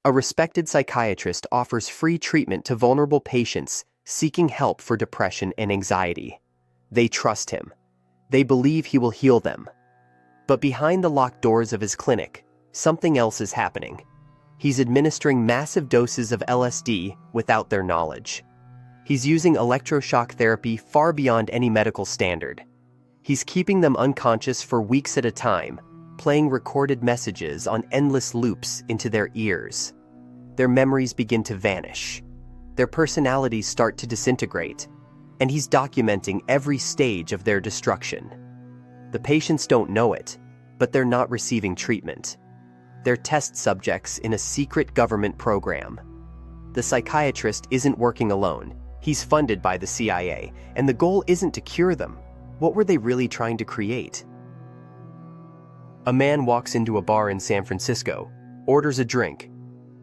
A respected psychiatrist offers free treatment to vulnerable patients seeking help for depression and anxiety. They trust him. They believe he will heal them. But behind the locked doors of his clinic, something else is happening. He's administering massive doses of LSD without their knowledge. He's using electroshock therapy far beyond any medical standard. He's keeping them unconscious for weeks at a time, playing recorded messages on endless loops into their ears. Their memories begin to vanish. Their personalities start to disintegrate, and he's documenting every stage of their destruction. The patients don't know it, but they're not receiving treatment. They're test subjects in a secret government program. The psychiatrist isn't working alone. He's funded by the CIA, and the goal isn't to cure them. What were they really trying to create? A man walks into a bar in San Francisco, orders a drink,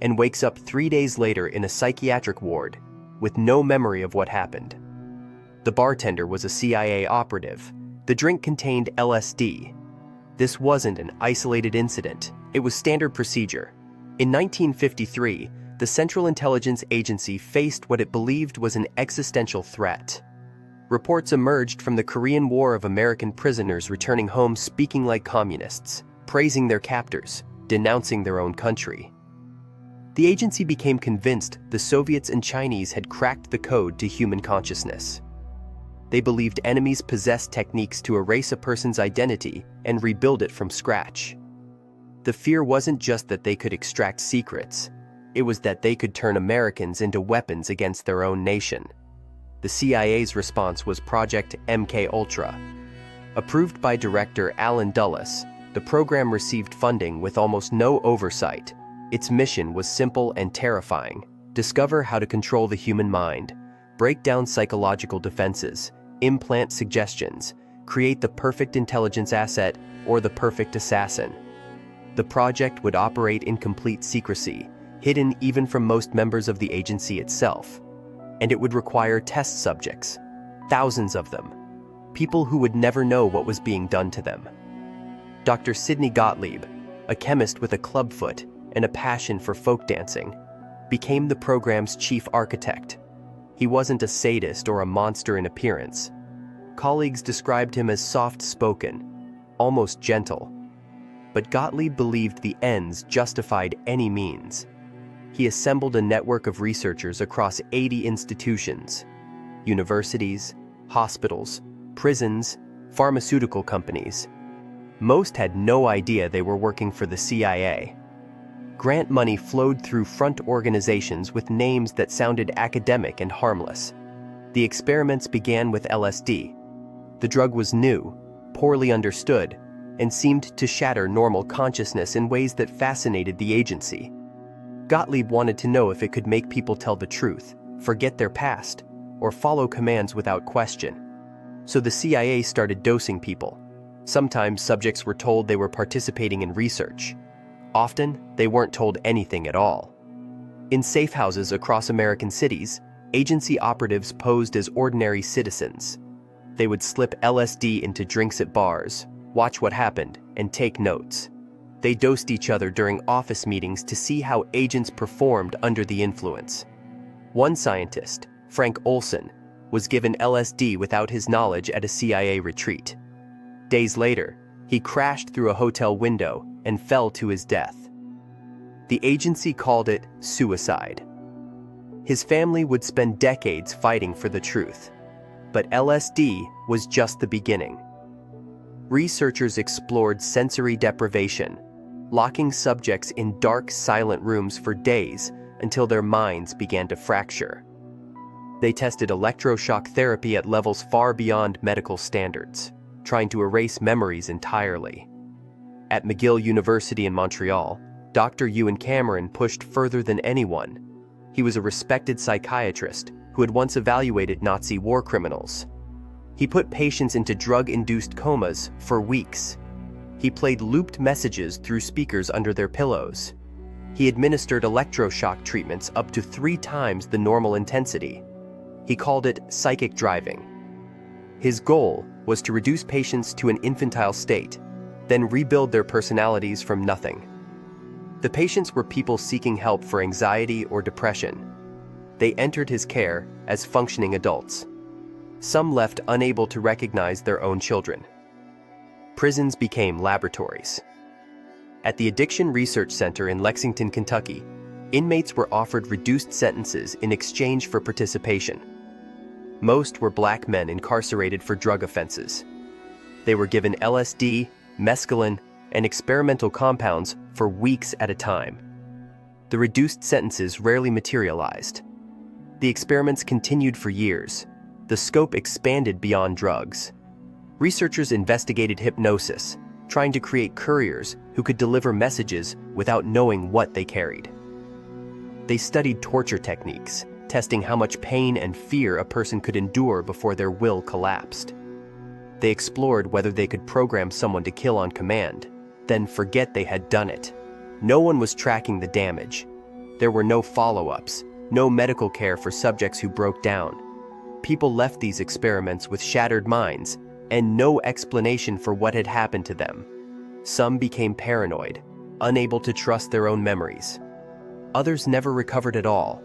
and wakes up 3 days later in a psychiatric ward with no memory of what happened. The bartender was a CIA operative. The drink contained LSD. This wasn't an isolated incident. It was standard procedure. In 1953, the Central Intelligence Agency faced what it believed was an existential threat. Reports emerged from the Korean War of American prisoners returning home speaking like communists, praising their captors, denouncing their own country. The agency became convinced the Soviets and Chinese had cracked the code to human consciousness. They believed enemies possessed techniques to erase a person's identity and rebuild it from scratch. The fear wasn't just that they could extract secrets. It was that they could turn Americans into weapons against their own nation. The CIA's response was Project MKUltra. Approved by director Alan Dulles, the program received funding with almost no oversight. Its mission was simple and terrifying: discover how to control the human mind, break down psychological defenses, implant suggestions, create the perfect intelligence asset or the perfect assassin. The project would operate in complete secrecy, hidden even from most members of the agency itself. And it would require test subjects, thousands of them, people who would never know what was being done to them. Dr. Sidney Gottlieb, a chemist with a clubfoot and a passion for folk dancing, became the program's chief architect. He wasn't a sadist or a monster in appearance. Colleagues described him as soft-spoken, almost gentle. But Gottlieb believed the ends justified any means. He assembled a network of researchers across 80 institutions, universities, hospitals, prisons, pharmaceutical companies. Most had no idea they were working for the CIA. Grant money flowed through front organizations with names that sounded academic and harmless. The experiments began with LSD. The drug was new, poorly understood, and seemed to shatter normal consciousness in ways that fascinated the agency. Gottlieb wanted to know if it could make people tell the truth, forget their past, or follow commands without question. So the CIA started dosing people. Sometimes subjects were told they were participating in research. Often, they weren't told anything at all. In safe houses across American cities, agency operatives posed as ordinary citizens. They would slip LSD into drinks at bars, watch what happened, and take notes. They dosed each other during office meetings to see how agents performed under the influence. One scientist, Frank Olson, was given LSD without his knowledge at a CIA retreat. Days later, he crashed through a hotel window and fell to his death. The agency called it suicide. His family would spend decades fighting for the truth. But LSD was just the beginning. Researchers explored sensory deprivation, locking subjects in dark, silent rooms for days until their minds began to fracture. They tested electroshock therapy at levels far beyond medical standards, trying to erase memories entirely. At McGill University in Montreal, Dr. Ewan Cameron pushed further than anyone. He was a respected psychiatrist who had once evaluated Nazi war criminals. He put patients into drug-induced comas for weeks. He played looped messages through speakers under their pillows. He administered electroshock treatments up to 3 times the normal intensity. He called it psychic driving. His goal was to reduce patients to an infantile state, then rebuild their personalities from nothing. The patients were people seeking help for anxiety or depression. They entered his care as functioning adults. Some left unable to recognize their own children. Prisons became laboratories. At the Addiction Research Center in Lexington, Kentucky, inmates were offered reduced sentences in exchange for participation. Most were black men incarcerated for drug offenses. They were given LSD, mescaline, and experimental compounds for weeks at a time. The reduced sentences rarely materialized. The experiments continued for years. The scope expanded beyond drugs. Researchers investigated hypnosis, trying to create couriers who could deliver messages without knowing what they carried. They studied torture techniques, testing how much pain and fear a person could endure before their will collapsed. They explored whether they could program someone to kill on command, then forget they had done it. No one was tracking the damage. There were no follow-ups, no medical care for subjects who broke down. People left these experiments with shattered minds and no explanation for what had happened to them. Some became paranoid, unable to trust their own memories. Others never recovered at all.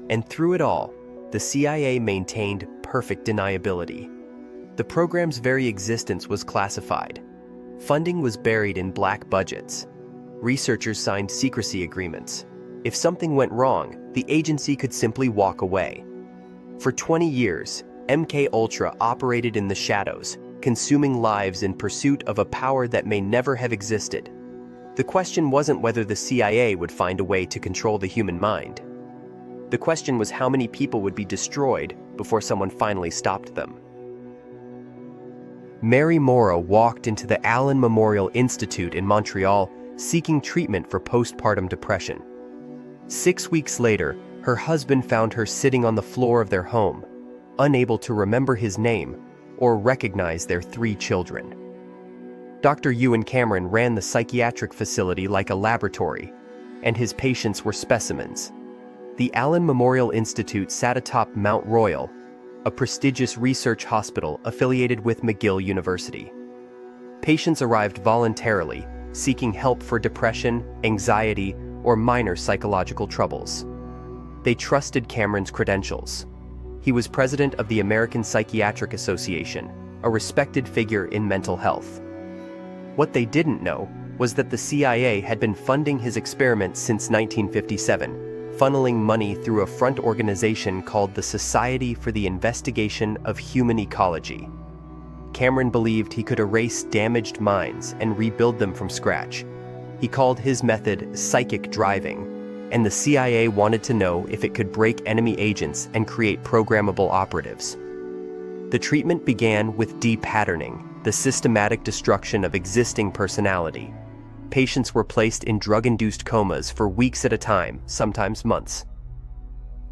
And through it all, the CIA maintained perfect deniability. The program's very existence was classified. Funding was buried in black budgets. Researchers signed secrecy agreements. If something went wrong, the agency could simply walk away. For 20 years, MKUltra operated in the shadows, consuming lives in pursuit of a power that may never have existed. The question wasn't whether the CIA would find a way to control the human mind. The question was how many people would be destroyed before someone finally stopped them. Mary Morrow walked into the Allen Memorial Institute in Montreal seeking treatment for postpartum depression. 6 weeks later, her husband found her sitting on the floor of their home, unable to remember his name or recognize their 3 children. Dr. Ewan Cameron ran the psychiatric facility like a laboratory, and his patients were specimens. The Allen Memorial Institute sat atop Mount Royal, a prestigious research hospital affiliated with McGill University. Patients arrived voluntarily, seeking help for depression, anxiety, or minor psychological troubles. They trusted Cameron's credentials. He was president of the American Psychiatric Association, a respected figure in mental health. What they didn't know was that the CIA had been funding his experiments since 1957, funneling money through a front organization called the Society for the Investigation of Human Ecology. Cameron believed he could erase damaged minds and rebuild them from scratch. He called his method psychic driving, and the CIA wanted to know if it could break enemy agents and create programmable operatives. The treatment began with de-patterning, the systematic destruction of existing personality. Patients were placed in drug-induced comas for weeks at a time, sometimes months.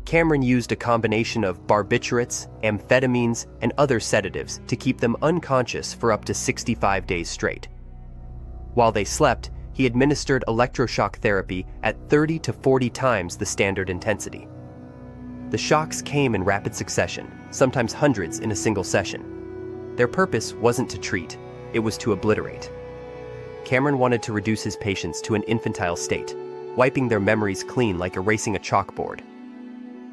Cameron used a combination of barbiturates, amphetamines, and other sedatives to keep them unconscious for up to 65 days straight. While they slept, he administered electroshock therapy at 30 to 40 times the standard intensity. The shocks came in rapid succession, sometimes hundreds in a single session. Their purpose wasn't to treat, it was to obliterate. Cameron wanted to reduce his patients to an infantile state, wiping their memories clean like erasing a chalkboard.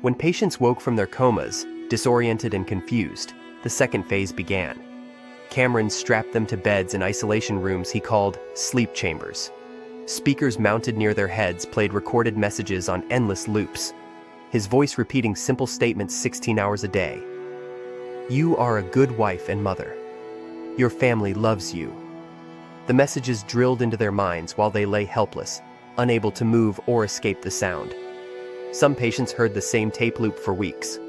When patients woke from their comas, disoriented and confused, the second phase began. Cameron strapped them to beds in isolation rooms he called sleep chambers. Speakers mounted near their heads played recorded messages on endless loops, his voice repeating simple statements 16 hours a day. "You are a good wife and mother. Your family loves you." The messages drilled into their minds while they lay helpless, unable to move or escape the sound. Some patients heard the same tape loop for weeks.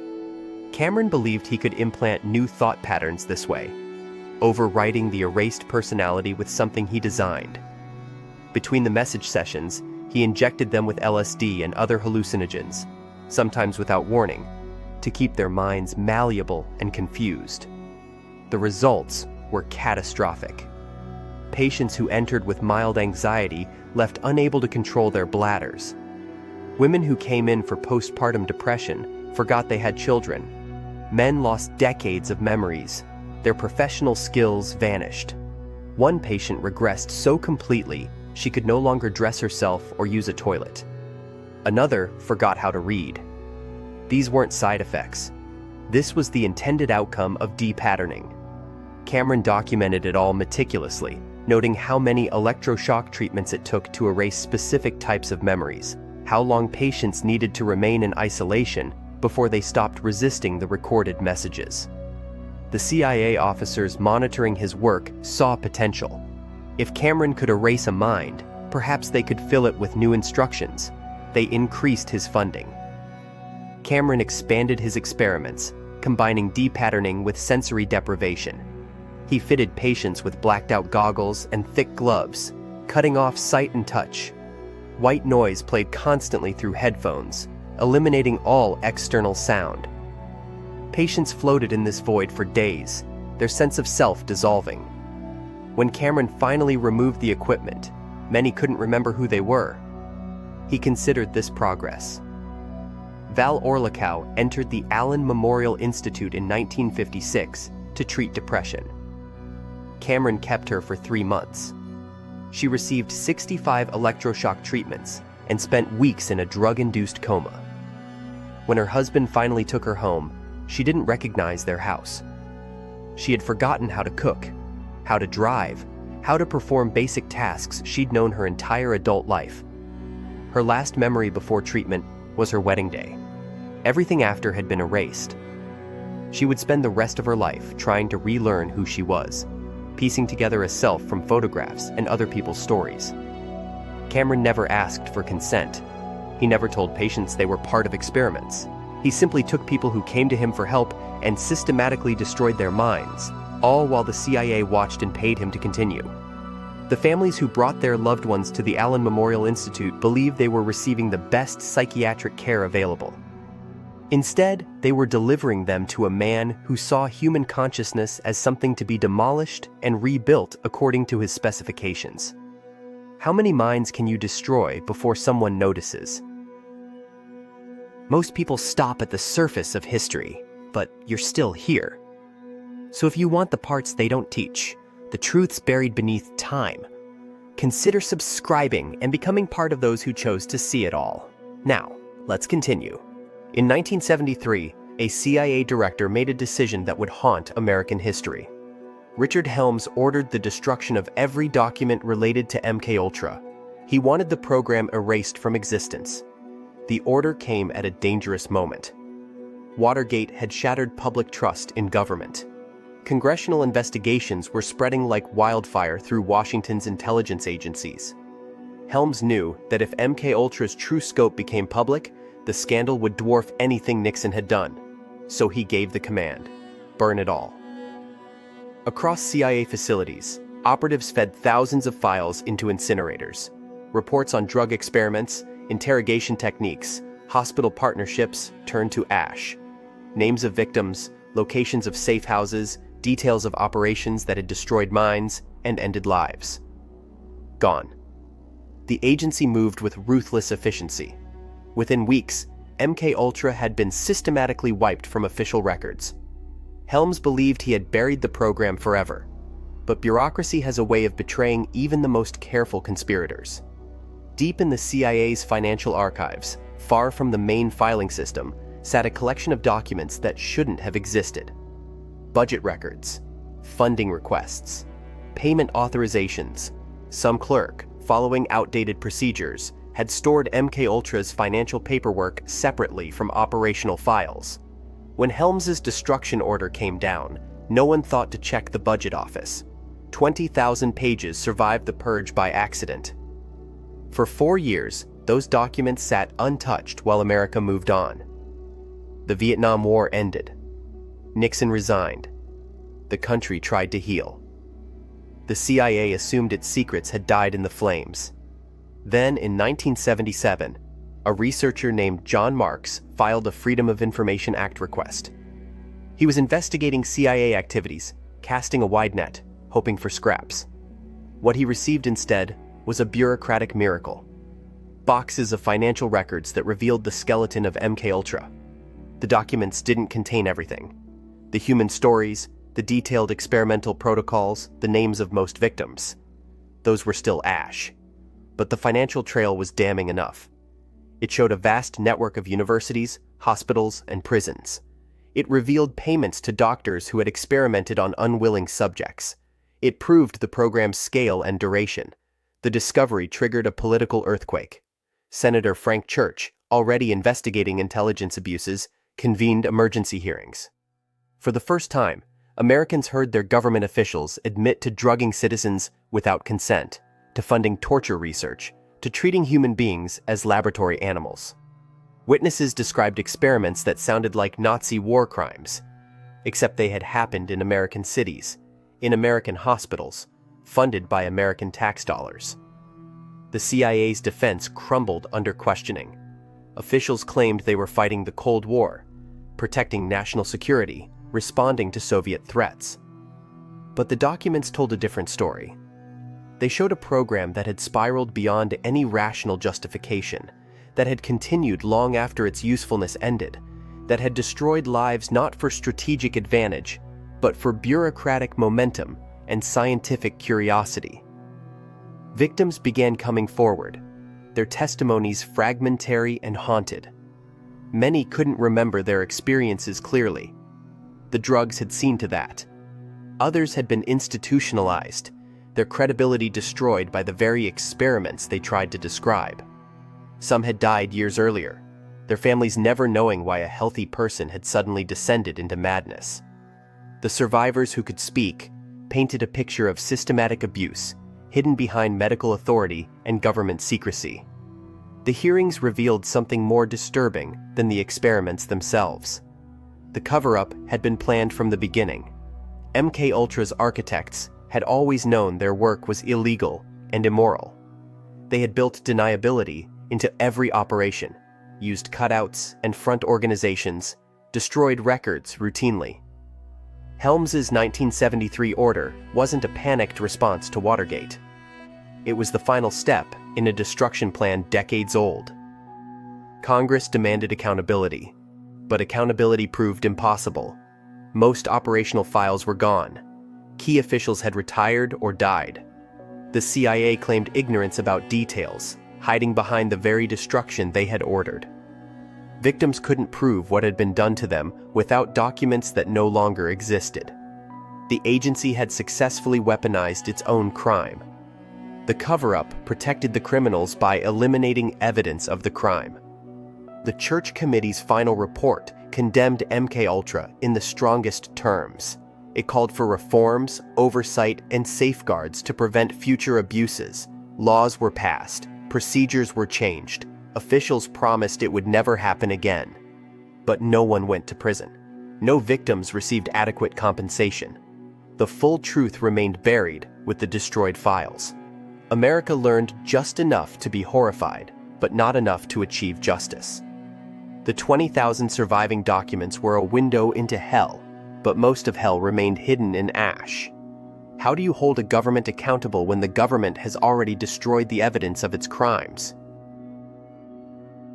Cameron believed he could implant new thought patterns this way, overwriting the erased personality with something he designed. Between the message sessions, he injected them with LSD and other hallucinogens, sometimes without warning, to keep their minds malleable and confused. The results were catastrophic. Patients who entered with mild anxiety left unable to control their bladders. Women who came in for postpartum depression forgot they had children. Men lost decades of memories. Their professional skills vanished. One patient regressed so completely She could no longer dress herself or use a toilet. Another forgot how to read. These weren't side effects. This was the intended outcome of depatterning. Cameron documented it all meticulously, noting how many electroshock treatments it took to erase specific types of memories, how long patients needed to remain in isolation before they stopped resisting the recorded messages. The CIA officers monitoring his work saw potential. If Cameron could erase a mind, perhaps they could fill it with new instructions. They increased his funding. Cameron expanded his experiments, combining depatterning with sensory deprivation. He fitted patients with blacked-out goggles and thick gloves, cutting off sight and touch. White noise played constantly through headphones, eliminating all external sound. Patients floated in this void for days, their sense of self dissolving. When Cameron finally removed the equipment, many couldn't remember who they were. He considered this progress. Val Orlikow entered the Allen Memorial Institute in 1956 to treat depression. Cameron kept her for 3 months. She received 65 electroshock treatments and spent weeks in a drug-induced coma. When her husband finally took her home, she didn't recognize their house. She had forgotten how to cook, how to drive, how to perform basic tasks she'd known her entire adult life. Her last memory before treatment was her wedding day. Everything after had been erased. She would spend the rest of her life trying to relearn who she was, piecing together a self from photographs and other people's stories. Cameron never asked for consent. He never told patients they were part of experiments. He simply took people who came to him for help and systematically destroyed their minds, all while the CIA watched and paid him to continue. The families who brought their loved ones to the Allen Memorial Institute believed they were receiving the best psychiatric care available. Instead, they were delivering them to a man who saw human consciousness as something to be demolished and rebuilt according to his specifications. How many minds can you destroy before someone notices? Most people stop at the surface of history, but you're still here. So if you want the parts they don't teach, the truths buried beneath time, consider subscribing and becoming part of those who chose to see it all. Now, let's continue. In 1973, a CIA director made a decision that would haunt American history. Richard Helms ordered the destruction of every document related to MKUltra. He wanted the program erased from existence. The order came at a dangerous moment. Watergate had shattered public trust in government. Congressional investigations were spreading like wildfire through Washington's intelligence agencies. Helms knew that if MKUltra's true scope became public, the scandal would dwarf anything Nixon had done. So he gave the command: burn it all. Across CIA facilities, operatives fed thousands of files into incinerators. Reports on drug experiments, interrogation techniques, hospital partnerships turned to ash. Names of victims, locations of safe houses, details of operations that had destroyed minds and ended lives. Gone. The agency moved with ruthless efficiency. Within weeks, MKUltra had been systematically wiped from official records. Helms believed he had buried the program forever, but bureaucracy has a way of betraying even the most careful conspirators. Deep in the CIA's financial archives, far from the main filing system, sat a collection of documents that shouldn't have existed. Budget records, funding requests, payment authorizations. Some clerk, following outdated procedures, had stored MKUltra's financial paperwork separately from operational files. When Helms's destruction order came down, no one thought to check the budget office. 20,000 pages survived the purge by accident. For 4 years, those documents sat untouched while America moved on. The Vietnam War ended. Nixon resigned. The country tried to heal. The CIA assumed its secrets had died in the flames. Then, in 1977, a researcher named John Marks filed a Freedom of Information Act request. He was investigating CIA activities, casting a wide net, hoping for scraps. What he received instead was a bureaucratic miracle. Boxes of financial records that revealed the skeleton of MKUltra. The documents didn't contain everything. The human stories, the detailed experimental protocols, the names of most victims. Those were still ash. but the financial trail was damning enough. It showed a vast network of universities, hospitals, and prisons. It revealed payments to doctors who had experimented on unwilling subjects. It proved the program's scale and duration. The discovery triggered a political earthquake. Senator Frank Church, already investigating intelligence abuses, convened emergency hearings. For the first time, Americans heard their government officials admit to drugging citizens without consent, to funding torture research, to treating human beings as laboratory animals. Witnesses described experiments that sounded like Nazi war crimes, except they had happened in American cities, in American hospitals, funded by American tax dollars. The CIA's defense crumbled under questioning. Officials claimed they were fighting the Cold War, protecting national security, responding to Soviet threats. But the documents told a different story. They showed a program that had spiraled beyond any rational justification, that had continued long after its usefulness ended, that had destroyed lives not for strategic advantage, but for bureaucratic momentum and scientific curiosity. Victims began coming forward, their testimonies fragmentary and haunted. Many couldn't remember their experiences clearly. The drugs had seen to that. Others had been institutionalized, their credibility destroyed by the very experiments they tried to describe. Some had died years earlier, their families never knowing why a healthy person had suddenly descended into madness. The survivors who could speak painted a picture of systematic abuse, hidden behind medical authority and government secrecy. The hearings revealed something more disturbing than the experiments themselves. The cover-up had been planned from the beginning. MKUltra's architects had always known their work was illegal and immoral. They had built deniability into every operation, used cutouts and front organizations, destroyed records routinely. Helms's 1973 order wasn't a panicked response to Watergate. It was the final step in a destruction plan decades old. Congress demanded accountability, but accountability proved impossible. Most operational files were gone. Key officials had retired or died. The CIA claimed ignorance about details, hiding behind the very destruction they had ordered. Victims couldn't prove what had been done to them without documents that no longer existed. The agency had successfully weaponized its own crime. The cover-up protected the criminals by eliminating evidence of the crime. The Church Committee's final report condemned MKUltra in the strongest terms. It called for reforms, oversight, and safeguards to prevent future abuses. Laws were passed, procedures were changed, officials promised it would never happen again. But no one went to prison. No victims received adequate compensation. The full truth remained buried with the destroyed files. America learned just enough to be horrified, but not enough to achieve justice. The 20,000 surviving documents were a window into hell, but most of hell remained hidden in ash. How do you hold a government accountable when the government has already destroyed the evidence of its crimes?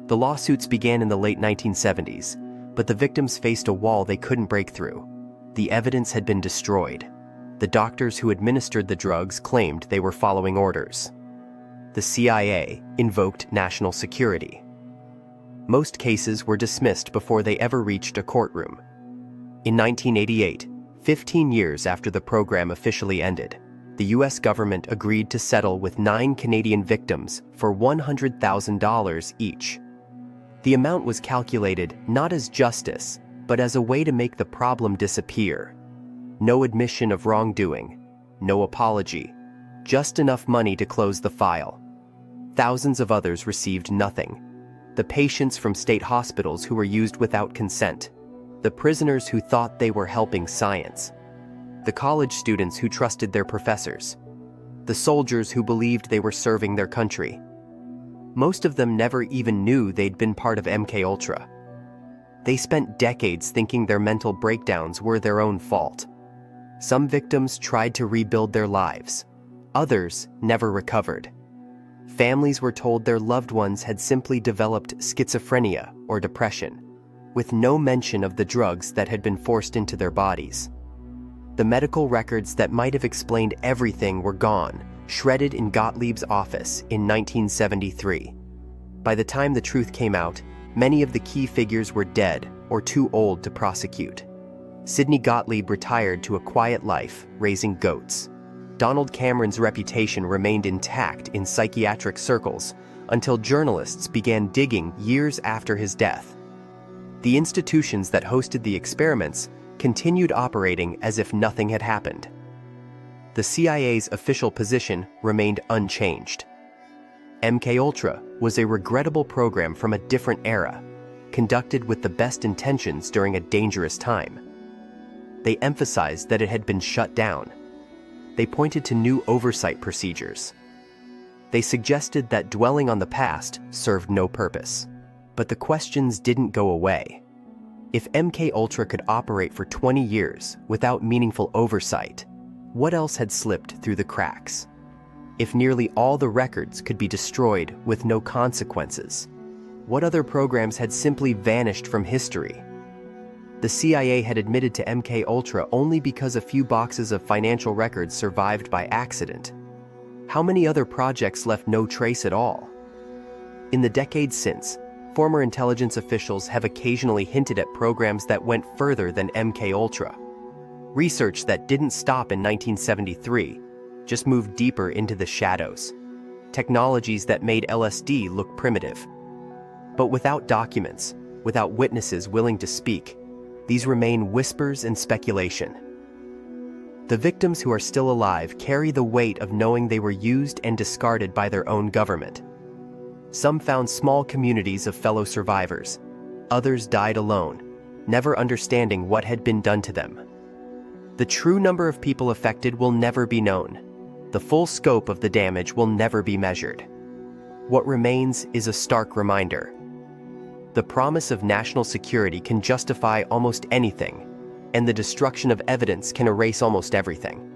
The lawsuits began in the late 1970s, but the victims faced a wall they couldn't break through. The evidence had been destroyed. The doctors who administered the drugs claimed they were following orders. The CIA invoked national security. Most cases were dismissed before they ever reached a courtroom. In 1988, 15 years after the program officially ended, the U.S. government agreed to settle with 9 Canadian victims for $100,000 each. The amount was calculated not as justice, but as a way to make the problem disappear. No admission of wrongdoing, no apology, just enough money to close the file. Thousands of others received nothing. The patients from state hospitals who were used without consent, the prisoners who thought they were helping science, the college students who trusted their professors, the soldiers who believed they were serving their country. Most of them never even knew they'd been part of MKUltra. They spent decades thinking their mental breakdowns were their own fault. Some victims tried to rebuild their lives. Others never recovered. Families were told their loved ones had simply developed schizophrenia or depression, with no mention of the drugs that had been forced into their bodies. The medical records that might have explained everything were gone, shredded in Gottlieb's office in 1973. By the time the truth came out, many of the key figures were dead or too old to prosecute. Sidney Gottlieb retired to a quiet life, raising goats. Donald Cameron's reputation remained intact in psychiatric circles until journalists began digging years after his death. The institutions that hosted the experiments continued operating as if nothing had happened. The CIA's official position remained unchanged. MKUltra was a regrettable program from a different era, conducted with the best intentions during a dangerous time. They emphasized that it had been shut down. They pointed to new oversight procedures. They suggested that dwelling on the past served no purpose. But the questions didn't go away. If MKUltra could operate for 20 years without meaningful oversight, what else had slipped through the cracks? If nearly all the records could be destroyed with no consequences, what other programs had simply vanished from history? The CIA had admitted to MKUltra only because a few boxes of financial records survived by accident. How many other projects left no trace at all? In the decades since, former intelligence officials have occasionally hinted at programs that went further than MKUltra. Research that didn't stop in 1973, just moved deeper into the shadows. Technologies that made LSD look primitive. But without documents, without witnesses willing to speak, these remain whispers and speculation. The victims who are still alive carry the weight of knowing they were used and discarded by their own government. Some found small communities of fellow survivors. Others died alone, never understanding what had been done to them. The true number of people affected will never be known. The full scope of the damage will never be measured. What remains is a stark reminder. The promise of national security can justify almost anything, and the destruction of evidence can erase almost everything.